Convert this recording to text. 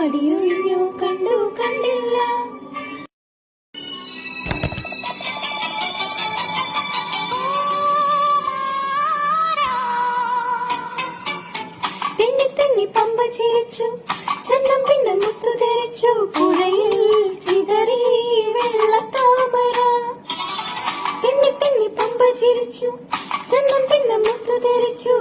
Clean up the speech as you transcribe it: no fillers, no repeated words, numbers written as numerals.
പാടിയൊഴിഞ്ഞു കണ്ടു കണ്ടില്ല. തെന്നി തെന്നി പമ്പ ചിരിച്ചു, ചന്ദം പിന്നെ മുത്തു ധരിച്ചു, പുഴയിൽ ചിതറി വെള്ളത്താമര. തെന്നി തെന്നി പമ്പ ചിരിച്ചു, ചന്ദം പിന്നെ മുത്തു ധരിച്ചു.